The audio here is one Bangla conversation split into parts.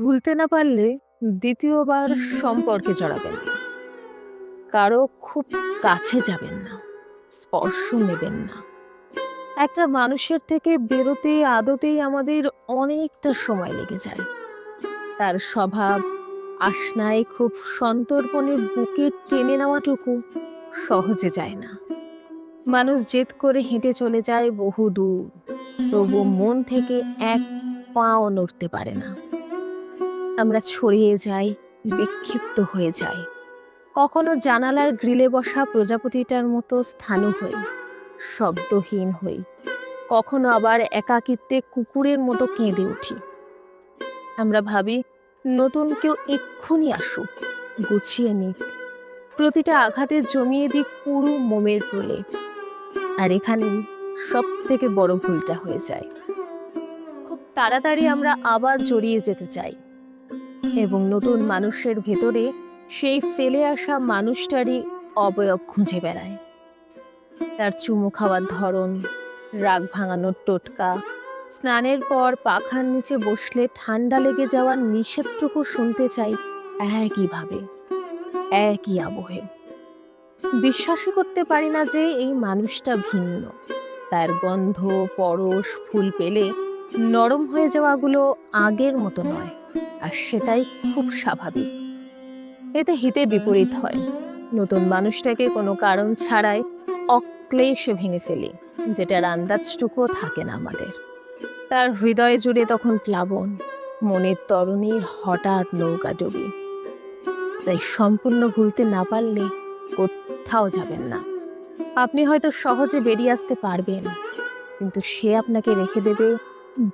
ভুলতে না পারলে দ্বিতীয়বার সম্পর্কে জড়াবেন না। কারো খুব কাছে যাবেন না, স্পর্শ নেবেন না। একটা মানুষের থেকে বেরোতে আদতেই আমাদের অনেকটা সময় লেগে যায়। তার স্বভাব আশনায় খুব সন্তর্পণে বুকে টেনে নেওয়াটুকু সহজে যায় না। মানুষ জেদ করে হেঁটে চলে যায় বহু দূর, তবু মন থেকে এক পাও নড়তে পারে না। আমরা ছড়িয়ে যাই, বিক্ষিপ্ত হয়ে যাই, কখনো জানালার গ্রিলে বসা প্রজাপতিটার মতো স্থাণু হই, শব্দহীন হই, কখনো আবার একাকিত্বে কুকুরের মতো কেঁদে উঠি। আমরা ভাবি নতুন কেউ এক্ষুনি আসুক, গুছিয়ে নিক, প্রতিটা আঘাতে জমিয়ে দিক পুরো মোমের প্রলেপ। আর এখানেই সব থেকে বড় ভুলটা হয়ে যায়। খুব তাড়াতাড়ি আমরা আবার জড়িয়ে যেতে চাই এবং নতুন মানুষের ভেতরে সেই ফেলে আসা মানুষটারই অবয়ব খুঁজে বেড়ায়। তার চুমু খাওয়ার ধরন, রাগ ভাঙানোর টোটকা, স্নানের পর পাখার নিচে বসলে ঠান্ডা লেগে যাওয়ার নিষেধটুকু শুনতে চাই একইভাবে, একই আবহে। বিশ্বাসই করতে পারি না যে এই মানুষটা ভিন্ন। তার গন্ধ, পরশ, ফুল পেলে নরম হয়ে যাওয়াগুলো আগের মতো নয়, আর সেটাই খুব স্বাভাবিক। এতে হিতে বিপরীত হয়। নতুন মানুষটাকে কোনো কারণ ছাড়াই অক্লেশে ভেঙে ফেলি, যেটার আন্দাজটুকুও থাকে না আমাদের। তার হৃদয় জুড়ে তখন প্লাবন, মনের তরণীর হঠাৎ নৌকাডুবি। তাই সম্পূর্ণ ভুলতে না পারলে কোথাও যাবেন না। আপনি হয়তো সহজে বেরিয়ে আসতে পারবেন, কিন্তু সে আপনাকে রেখে দেবে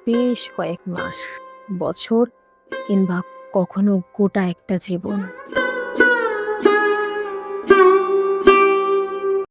বেশ কয়েক মাস, বছর, কিংবা কখনো গোটা একটা জীবন।